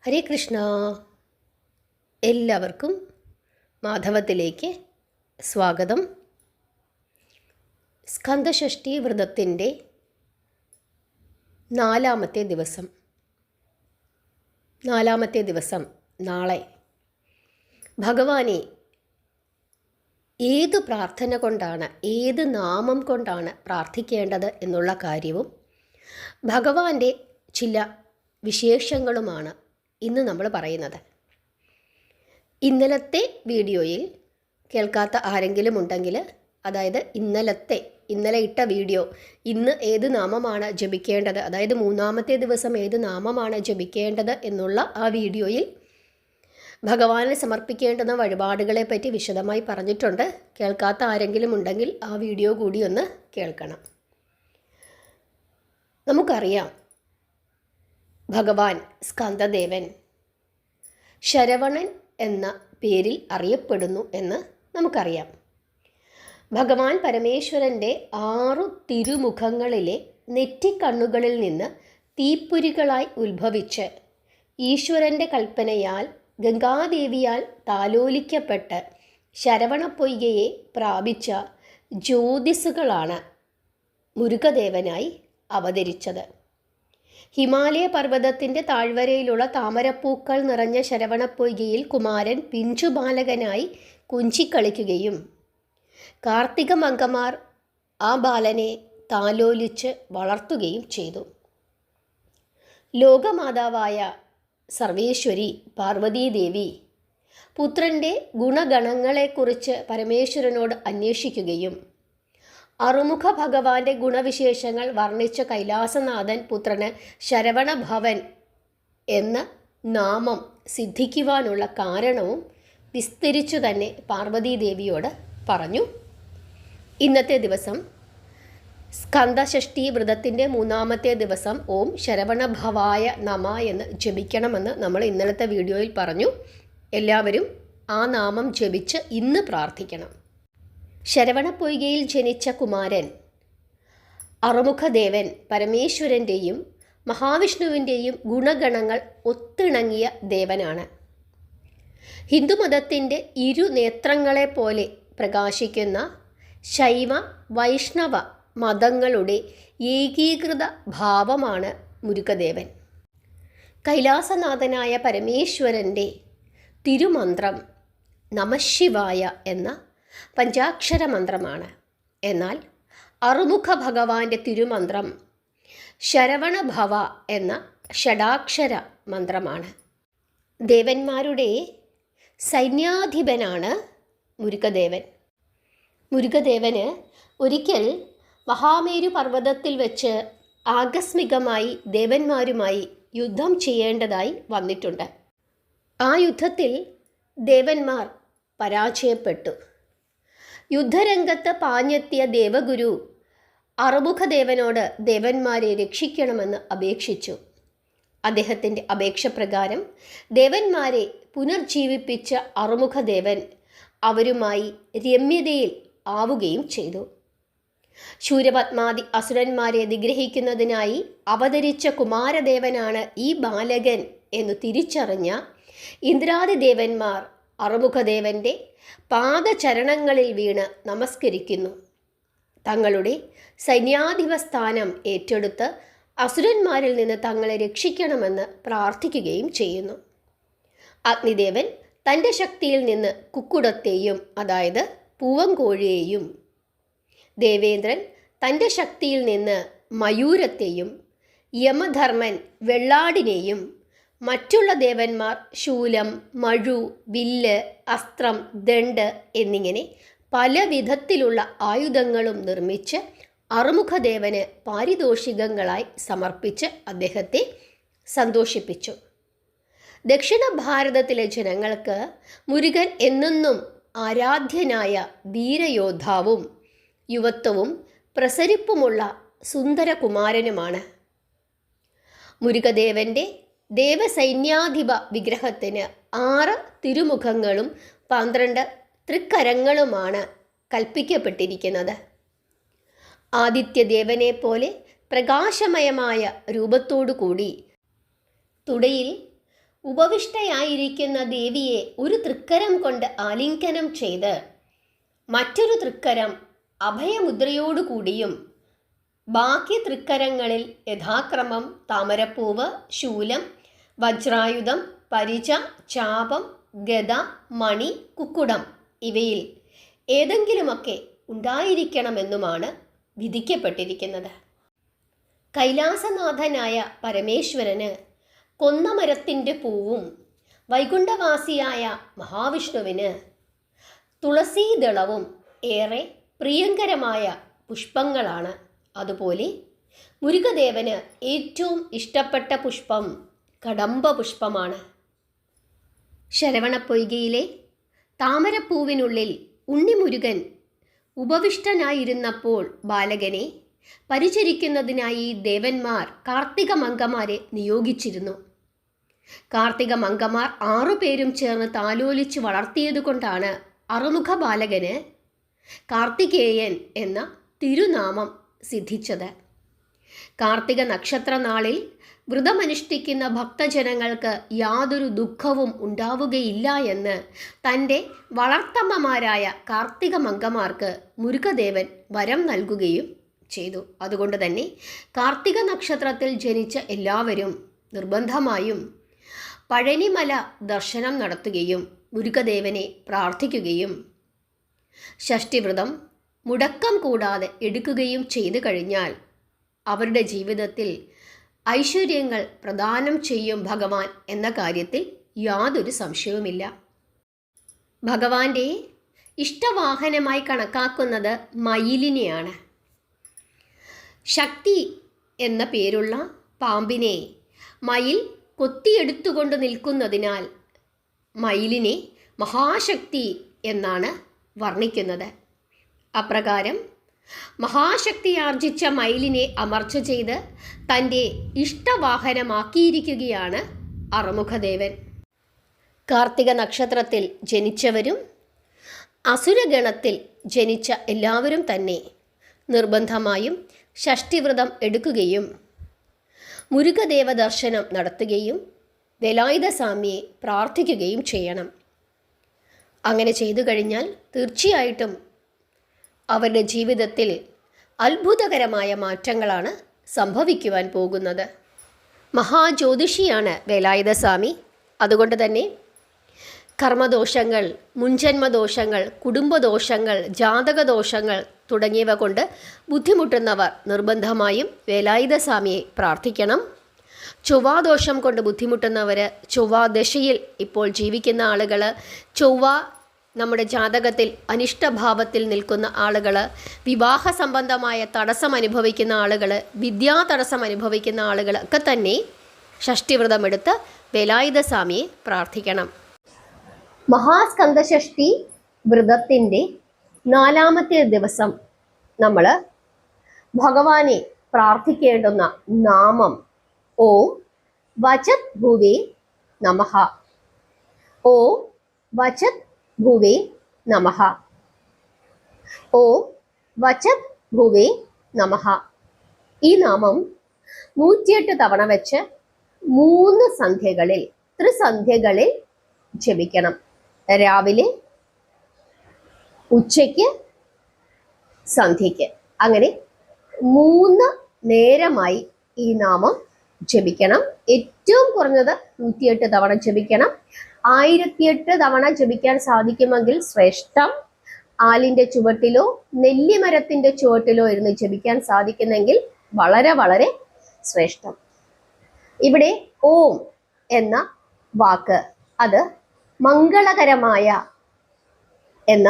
ഹരേ കൃഷ്ണ. എല്ലാവർക്കും മാധവത്തിലേക്ക് സ്വാഗതം. സ്കന്ദഷഷ്ഠി വ്രതത്തിൻ്റെ 4-ാമത്തെ ദിവസം നാളെ ഭഗവാനെ ഏത് പ്രാർത്ഥന കൊണ്ടാണ്, ഏത് നാമം കൊണ്ടാണ് പ്രാർത്ഥിക്കേണ്ടത് എന്നുള്ള കാര്യവും ഭഗവാന്റെ ചില വിശേഷങ്ങളുമാണ് ഇന്ന് നമ്മൾ പറയുന്നത്. ഇന്നലത്തെ വീഡിയോയിൽ കേൾക്കാത്ത ആരെങ്കിലും ഉണ്ടെങ്കിൽ, അതായത് ഇന്നലെ ഇട്ട വീഡിയോ, ഇന്ന് ഏത് നാമമാണ് ജപിക്കേണ്ടത്, അതായത് 3-ാമത്തെ ദിവസം ഏത് നാമമാണ് ജപിക്കേണ്ടത് എന്നുള്ള ആ വീഡിയോയിൽ ഭഗവാനെ സമർപ്പിക്കേണ്ടുന്ന വഴിപാടുകളെ പറ്റി വിശദമായി പറഞ്ഞിട്ടുണ്ട്. കേൾക്കാത്ത ആരെങ്കിലും ഉണ്ടെങ്കിൽ ആ വീഡിയോ കൂടി ഒന്ന് കേൾക്കണം. നമുക്കറിയാം, ഭഗവാൻ സ്കന്ദദേവൻ ശരവണൻ എന്ന പേരിൽ അറിയപ്പെടുന്നു എന്ന് നമുക്കറിയാം. ഭഗവാൻ പരമേശ്വരൻ്റെ 6 തിരുമുഖങ്ങളിലെ നെറ്റിക്കണ്ണുകളിൽ നിന്ന് തീപ്പൊരികളായി ഉത്ഭവിച്ച് ഈശ്വരൻ്റെ കൽപ്പനയാൽ ഗംഗാദേവിയാൽ താലോലിക്കപ്പെട്ട് ശരവണപ്പൊയ്കയെ പ്രാപിച്ച ജ്യോതിസുകളാണ് മുരുകദേവനായി അവതരിച്ചത്. ഹിമാലയ പർവ്വതത്തിൻ്റെ താഴ്വരയിലുള്ള താമരപ്പൂക്കൾ നിറഞ്ഞ ശരവണപ്പൊയ്കയിൽ കുമാരൻ പിഞ്ചുബാലകനായി കുഞ്ചിക്കളിക്കുകയും കാർത്തിക മംഗമാർ ആ ബാലനെ താലോലിച്ച് വളർത്തുകയും ചെയ്തു. ലോകമാതാവായ സർവേശ്വരി പാർവതീദേവി പുത്രൻ്റെ ഗുണഗണങ്ങളെക്കുറിച്ച് പരമേശ്വരനോട് അന്വേഷിക്കുകയും അറുമുഖ ഭഗവാന്റെ ഗുണവിശേഷങ്ങൾ വർണ്ണിച്ച കൈലാസനാഥൻ പുത്രന് ശരവണഭവൻ എന്ന നാമം സിദ്ധിക്കുവാനുള്ള കാരണവും വിസ്തരിച്ചു തന്നെ പാർവതീദേവിയോട് പറഞ്ഞു. ഇന്നത്തെ ദിവസം സ്കന്ദഷഷ്ഠി വ്രതത്തിൻ്റെ 3-ാമത്തെ ദിവസം ഓം ശരവണഭവായ നമ എന്ന് ജപിക്കണമെന്ന് നമ്മൾ ഇന്നലത്തെ വീഡിയോയിൽ പറഞ്ഞു. എല്ലാവരും ആ നാമം ജപിച്ച് ഇന്ന് പ്രാർത്ഥിക്കണം. ശരവണപ്പൊയ്കയിൽ ജനിച്ച കുമാരൻ അറുമുഖദേവൻ പരമേശ്വരൻ്റെയും മഹാവിഷ്ണുവിൻ്റെയും ഗുണഗണങ്ങൾ ഒത്തിണങ്ങിയ ദേവനാണ്. ഹിന്ദുമതത്തിൻ്റെ നേത്രങ്ങളെപ്പോലെ പ്രകാശിക്കുന്ന ശൈവ വൈഷ്ണവ മതങ്ങളുടെ ഏകീകൃത ഭാവമാണ് മുരുകദേവൻ. കൈലാസനാഥനായ പരമേശ്വരൻ്റെ തിരുമന്ത്രം നമഃശിവായ എന്ന പഞ്ചാക്ഷര മന്ത്രമാണ്. എന്നാൽ അറുമുഖ ഭഗവാന്റെ തിരുമന്ത്രം ശരവണഭവ എന്ന ഷഡാക്ഷര മന്ത്രമാണ്. ദേവന്മാരുടെ സൈന്യാധിപനാണ് മുരുകദേവൻ. മുരുകദേവന് ഒരിക്കൽ മഹാമേരു പർവ്വതത്തിൽ വെച്ച് ആകസ്മികമായി ദേവന്മാരുമായി യുദ്ധം ചെയ്യേണ്ടതായി വന്നിട്ടുണ്ട്. ആ യുദ്ധത്തിൽ ദേവന്മാർ പരാജയപ്പെട്ടു. യുദ്ധരംഗത്ത് പാഞ്ഞെത്തിയ ദേവഗുരു അറുമുഖദേവനോട് ദേവന്മാരെ രക്ഷിക്കണമെന്ന് അപേക്ഷിച്ചു. അദ്ദേഹത്തിൻ്റെ അപേക്ഷപ്രകാരം ദേവന്മാരെ പുനർജീവിപ്പിച്ച അറുമുഖദേവൻ അവരുമായി രമ്യതയിൽ ആവുകയും ചെയ്തു. ശൂരപത്മാദി അസുരന്മാരെ നിഗ്രഹിക്കുന്നതിനായി അവതരിച്ച കുമാരദേവനാണ് ഈ ബാലകൻ എന്നു തിരിച്ചറിഞ്ഞ ഇന്ദ്രാദി ദേവന്മാർ അറുമുഖദേവൻ്റെ പാദചരണങ്ങളിൽ വീണ് നമസ്കരിക്കുന്നു. തങ്ങളുടെ സൈന്യാധിപ സ്ഥാനം ഏറ്റെടുത്ത് അസുരന്മാരിൽ നിന്ന് തങ്ങളെ രക്ഷിക്കണമെന്ന് പ്രാർത്ഥിക്കുകയും ചെയ്യുന്നു. അഗ്നിദേവൻ തൻ്റെ ശക്തിയിൽ നിന്ന് കുക്കുടത്തെയും, അതായത് പൂവൻകോഴിയെയും, ദേവേന്ദ്രൻ തൻ്റെ ശക്തിയിൽ നിന്ന് മയൂരത്തെയും, യമധർമ്മൻ വെള്ളാടിനെയും, മറ്റുള്ള ദേവന്മാർ ശൂലം, മഴു, വില്ല്, അസ്ത്രം, ദണ്ഡ് എന്നിങ്ങനെ പല വിധത്തിലുള്ള ആയുധങ്ങളും നിർമ്മിച്ച് അറുമുഖദേവന് പാരിതോഷികങ്ങളായി സമർപ്പിച്ച് അദ്ദേഹത്തെ സന്തോഷിപ്പിച്ചു. ദക്ഷിണ ഭാരതത്തിലെ ജനങ്ങൾക്ക് മുരുകൻ എന്നെന്നും ആരാധ്യനായ വീരയോദ്ധാവും യുവത്വവും പ്രസരിപ്പുമുള്ള സുന്ദരകുമാരനുമാണ്. മുരുകദേവൻ്റെ ദേവസൈന്യാധിപ വിഗ്രഹത്തിന് 6 തിരുമുഖങ്ങളും 12 തൃക്കരങ്ങളുമാണ് കൽപ്പിക്കപ്പെട്ടിരിക്കുന്നത്. ആദിത്യദേവനെ പോലെ പ്രകാശമയമായ രൂപത്തോടു കൂടി തുടയിൽ ഉപവിഷ്ടയായിരിക്കുന്ന ദേവിയെ ഒരു തൃക്കരം കൊണ്ട് ആലിംഗനം ചെയ്ത് മറ്റൊരു തൃക്കരം അഭയമുദ്രയോടുകൂടിയും ബാക്കി തൃക്കരങ്ങളിൽ യഥാക്രമം താമരപ്പൂവ്, ശൂലം, വജ്രായുധം, പരിച, ചാപം, ഗദ, മണി, കുക്കുടം ഇവയിൽ ഏതെങ്കിലുമൊക്കെ ഉണ്ടായിരിക്കണമെന്നുമാണ് വിധിക്കപ്പെട്ടിരിക്കുന്നത്. കൈലാസനാഥനായ പരമേശ്വരന് കൊന്നമരത്തിൻ്റെ പൂവും വൈകുണ്ഠവാസിയായ മഹാവിഷ്ണുവിന് തുളസീദളവും ഏറെ പ്രിയങ്കരമായ പുഷ്പങ്ങളാണ്. അതുപോലെ മുരുകദേവന് ഏറ്റവും ഇഷ്ടപ്പെട്ട പുഷ്പം കടമ്പ പുഷ്പമാണ്. ശരവണപ്പൊയ്കയിലെ താമരപ്പൂവിനുള്ളിൽ ഉണ്ണിമുരുകൻ ഉപവിഷ്ടനായിരുന്നപ്പോൾ ബാലകനെ പരിചരിക്കുന്നതിനായി ദേവന്മാർ കാർത്തിക മംഗമാരെ നിയോഗിച്ചിരുന്നു. കാർത്തിക മംഗമാർ 6 പേരും ചേർന്ന് താലോലിച്ച് വളർത്തിയതുകൊണ്ടാണ് അറുമുഖ ബാലകന് കാർത്തികേയൻ എന്ന തിരുനാമം സിദ്ധിച്ചത്. കാർത്തിക നക്ഷത്ര നാളിൽ വ്രതമനുഷ്ഠിക്കുന്ന ഭക്തജനങ്ങൾക്ക് യാതൊരു ദുഃഖവും ഉണ്ടാവുകയില്ല എന്ന് തൻ്റെ വളർത്തമ്മമാരായ കാർത്തിക മംഗമാർക്ക് മുരുകദേവൻ വരം നൽകുകയും ചെയ്തു. അതുകൊണ്ട് തന്നെ കാർത്തിക നക്ഷത്രത്തിൽ ജനിച്ച എല്ലാവരും നിർബന്ധമായും പഴനിമല ദർശനം നടത്തുകയും മുരുകദേവനെ പ്രാർത്ഥിക്കുകയും ഷഷ്ടിവ്രതം മുടക്കം കൂടാതെ എടുക്കുകയും ചെയ്തു കഴിഞ്ഞാൽ അവരുടെ ജീവിതത്തിൽ ഐശ്വര്യങ്ങൾ പ്രദാനം ചെയ്യും ഭഗവാൻ എന്ന കാര്യത്തിൽ യാതൊരു സംശയവുമില്ല. ഭഗവാന്റെ ഇഷ്ടവാഹനമായി കണക്കാക്കുന്നത് മയിലിനെയാണ്. ശക്തി എന്ന പേരുള്ള പാമ്പിനെ മയിൽ കൊത്തിയെടുത്തുകൊണ്ട് നിൽക്കുന്നതിനാൽ മയിലിനെ മഹാശക്തി എന്നാണ് വർണ്ണിക്കുന്നത്. അപ്രകാരം മഹാശക്തി ആർജിച്ച മയിലിനെ അമർച്ച ചെയ്ത് തൻ്റെ ഇഷ്ടവാഹനമാക്കിയിരിക്കുകയാണ് അറുമുഖദേവൻ. കാർത്തിക നക്ഷത്രത്തിൽ ജനിച്ചവരും അസുരഗണത്തിൽ ജനിച്ച എല്ലാവരും തന്നെ നിർബന്ധമായും ഷഷ്ടിവ്രതം എടുക്കുകയും മുരുകദേവ ദർശനം നടത്തുകയും വേലായുധസ്വാമിയെ പ്രാർത്ഥിക്കുകയും ചെയ്യണം. അങ്ങനെ ചെയ്തു കഴിഞ്ഞാൽ തീർച്ചയായിട്ടും അവരുടെ ജീവിതത്തിൽ അത്ഭുതകരമായ മാറ്റങ്ങളാണ് സംഭവിക്കുവാൻ പോകുന്നത്. മഹാജ്യോതിഷിയാണ് വേലായുധസ്വാമി. അതുകൊണ്ട് തന്നെ കർമ്മദോഷങ്ങൾ, മുൻജന്മദോഷങ്ങൾ, കുടുംബദോഷങ്ങൾ, ജാതകദോഷങ്ങൾ തുടങ്ങിയവ കൊണ്ട് ബുദ്ധിമുട്ടുന്നവർ നിർബന്ധമായും വേലായുധസ്വാമിയെ പ്രാർത്ഥിക്കണം. ചൊവ്വാദോഷം കൊണ്ട് ബുദ്ധിമുട്ടുന്നവർ, ചൊവ്വാദശയിൽ ഇപ്പോൾ ജീവിക്കുന്ന ആളുകൾ, ചൊവ്വ നമ്മുടെ ജാതകത്തിൽ അനിഷ്ടഭാവത്തിൽ നിൽക്കുന്ന ആളുകൾ, വിവാഹ സംബന്ധമായ തടസ്സം അനുഭവിക്കുന്ന ആളുകൾ, വിദ്യാ തടസ്സം അനുഭവിക്കുന്ന ആളുകൾ ഒക്കെ തന്നെ ഷഷ്ടിവ്രതമെടുത്ത് വേലായുധസ്വാമിയെ പ്രാർത്ഥിക്കണം. മഹാസ്കന്ദഷഷ്ടി വ്രതത്തിൻ്റെ 4ാമത്തെ ദിവസം നമ്മൾ ഭഗവാനെ പ്രാർത്ഥിക്കേണ്ടുന്ന നാമം ഓം വചത് ഭുവേ നമഃ. ഓം വചത് ഭുവേ നമഃ. ഓം വചത് ഭുവേ നമഃ. ഈ നാമം 108 തവണ വെച്ച് 3 സന്ധ്യകളിൽ, ത്രിസന്ധ്യകളിൽ ജപിക്കണം. രാവിലെ, ഉച്ചയ്ക്ക്, സന്ധ്യയ്ക്ക്, അങ്ങനെ 3 നേരമായി ഈ നാമം ജപിക്കണം. ഏറ്റവും കുറഞ്ഞത് 108 തവണ ജപിക്കണം. 1008 തവണ ജപിക്കാൻ സാധിക്കുമെങ്കിൽ ശ്രേഷ്ഠം. ആലിൻ്റെ ചുവട്ടിലോ നെല്ലിമരത്തിൻ്റെ ചുവട്ടിലോ ഇരുന്ന് ജപിക്കാൻ സാധിക്കുന്നെങ്കിൽ വളരെ വളരെ ശ്രേഷ്ഠം. ഇവിടെ ഓം എന്ന വാക്ക് അത് മംഗളകരമായ എന്ന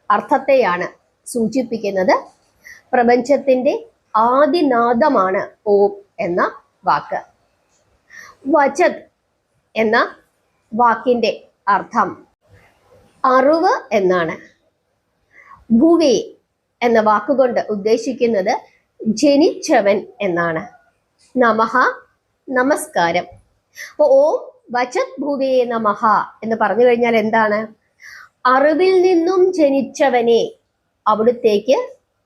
അർത്ഥത്തെയാണ് സൂചിപ്പിക്കുന്നത്. പ്രപഞ്ചത്തിൻ്റെ ആദിനാദമാണ് ഓം എന്ന വാക്ക്. വചത് എന്ന വാക്കിൻ്റെ അർത്ഥം അറിവ് എന്നാണ്. ഭുവേ എന്ന വാക്കുകൊണ്ട് ഉദ്ദേശിക്കുന്നത് ജനിച്ചവൻ എന്നാണ്. നമഃ, നമസ്കാരം. അപ്പോൾ ഓം വചത് ഭുവേ നമഃ എന്ന് പറഞ്ഞു കഴിഞ്ഞാൽ എന്താണ്? അറിവിൽ നിന്നും ജനിച്ചവനെ, അവിടുത്തേക്ക്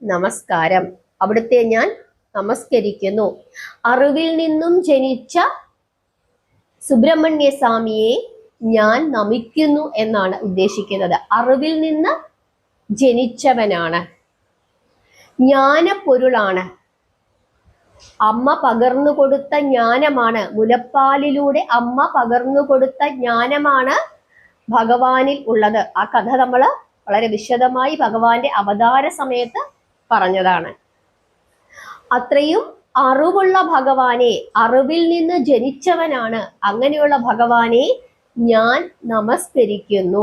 നമസ്കാരം, അവിടുത്തെ ഞാൻ നമസ്കരിക്കുന്നു. അറിവിൽ നിന്നും ജനിച്ച സുബ്രഹ്മണ്യ സ്വാമിയെ ഞാൻ നമിക്കുന്നു എന്നാണ് ഉദ്ദേശിക്കുന്നത്. അറിവിൽ നിന്ന് ജനിച്ചവനാണ്, ജ്ഞാനപ്പൊരുളാണ്, അമ്മ പകർന്നു കൊടുത്ത ജ്ഞാനമാണ്, മുലപ്പാലിലൂടെ അമ്മ പകർന്നു കൊടുത്ത ജ്ഞാനമാണ് ഭഗവാനിൽ ഉള്ളത്. ആ കഥ നമ്മൾ വളരെ വിശദമായി ഭഗവാന്റെ അവതാര സമയത്ത് പറഞ്ഞതാണ്. അത്രയും അറിവുള്ള ഭഗവാനെ, അറിവിൽ നിന്ന് ജനിച്ചവനാണ്, അങ്ങനെയുള്ള ഭഗവാനെ ഞാൻ നമസ്കരിക്കുന്നു.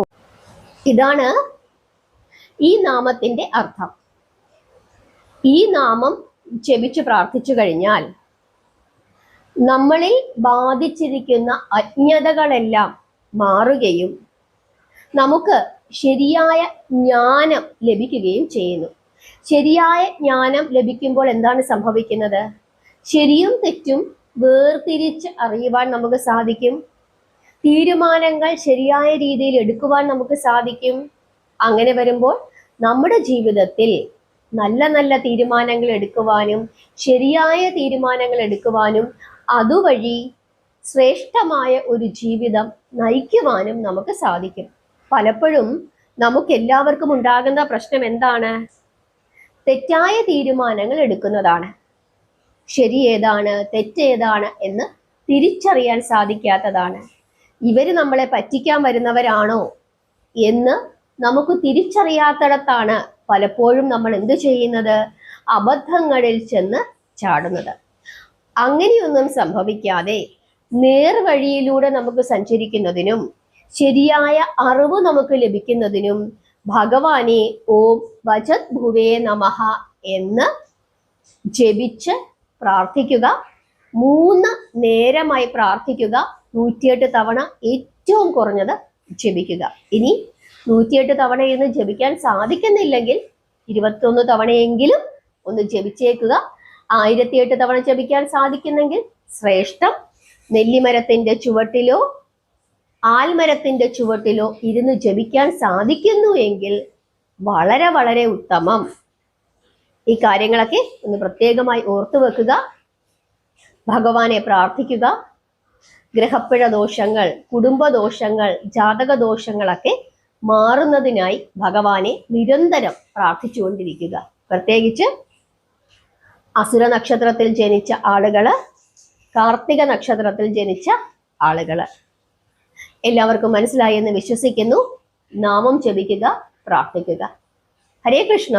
ഇതാണ് ഈ നാമത്തിന്റെ അർത്ഥം. ഈ നാമം ജപിച്ചു പ്രാർത്ഥിച്ചു കഴിഞ്ഞാൽ നമ്മളിൽ ബാധിച്ചിരിക്കുന്ന അജ്ഞതകളെല്ലാം മാറുകയും നമുക്ക് ശരിയായ ജ്ഞാനം ലഭിക്കുകയും ചെയ്യുന്നു. ശരിയായ ജ്ഞാനം ലഭിക്കുമ്പോൾ എന്താണ് സംഭവിക്കുന്നത്? ശരിയും തെറ്റും വേർതിരിച്ച് അറിയുവാൻ നമുക്ക് സാധിക്കും. തീരുമാനങ്ങൾ ശരിയായ രീതിയിൽ എടുക്കുവാൻ നമുക്ക് സാധിക്കും. അങ്ങനെ വരുമ്പോൾ നമ്മുടെ ജീവിതത്തിൽ നല്ല നല്ല തീരുമാനങ്ങൾ എടുക്കുവാനും ശരിയായ തീരുമാനങ്ങൾ എടുക്കുവാനും അതുവഴി ശ്രേഷ്ഠമായ ഒരു ജീവിതം നയിക്കുവാനും നമുക്ക് സാധിക്കും. പലപ്പോഴും നമുക്ക് എല്ലാവർക്കും ഉണ്ടാകുന്ന പ്രശ്നം എന്താണ്? തെറ്റായ തീരുമാനങ്ങൾ എടുക്കുന്നതാണ്. ശരി ഏതാണ് തെറ്റേതാണ് എന്ന് തിരിച്ചറിയാൻ സാധിക്കാത്തതാണ്. ഇവര് നമ്മളെ പറ്റിക്കാൻ വരുന്നവരാണോ എന്ന് നമുക്ക് തിരിച്ചറിയാത്തിടത്താണ് പലപ്പോഴും നമ്മൾ എന്ത് ചെയ്യുന്നത്? അബദ്ധങ്ങളിൽ ചെന്ന് ചാടുന്നത്. അങ്ങനെയൊന്നും സംഭവിക്കാതെ നേർവഴിയിലൂടെ നമുക്ക് സഞ്ചരിക്കുന്നതിനും ശരിയായ അറിവ് നമുക്ക് ലഭിക്കുന്നതിനും ഭഗവാനെ ഓം വജത് ഭുവേ നമഃ എന്ന് ജപിച്ച് പ്രാർത്ഥിക്കുക. 3 നേരമായി പ്രാർത്ഥിക്കുക. 108 തവണ ഏറ്റവും കുറഞ്ഞത് ജപിക്കുക. ഇനി 108 തവണ ഇരുന്ന് ജപിക്കാൻ സാധിക്കുന്നില്ലെങ്കിൽ 21 തവണയെങ്കിലും ഒന്ന് ജപിച്ചേക്കുക. 1008 തവണ ജപിക്കാൻ സാധിക്കുന്നെങ്കിൽ ശ്രേഷ്ഠം. നെല്ലിമരത്തിന്റെ ചുവട്ടിലോ ആൽമരത്തിന്റെ ചുവട്ടിലോ ഇരുന്ന് ജപിക്കാൻ സാധിക്കുന്നു എങ്കിൽ വളരെ വളരെ ഉത്തമം. ഈ കാര്യങ്ങളൊക്കെ ഒന്ന് പ്രത്യേകമായി ഓർത്തു വെക്കുക. ഭഗവാനെ പ്രാർത്ഥിക്കുക. ഗ്രഹപ്പിഴ ദോഷങ്ങൾ, കുടുംബദോഷങ്ങൾ, ജാതക ദോഷങ്ങളൊക്കെ മാറുന്നതിനായി ഭഗവാനെ നിരന്തരം പ്രാർത്ഥിച്ചുകൊണ്ടിരിക്കുക. പ്രത്യേകിച്ച് അസുര നക്ഷത്രത്തിൽ ജനിച്ച ആളുകള്, കാർത്തിക നക്ഷത്രത്തിൽ ജനിച്ച ആളുകള്. എല്ലാവർക്കും മനസ്സിലായി എന്ന് വിശ്വസിക്കുന്നു. നാമം ജപിക്കുക, പ്രാർത്ഥിക്കുക. ഹരേ കൃഷ്ണ.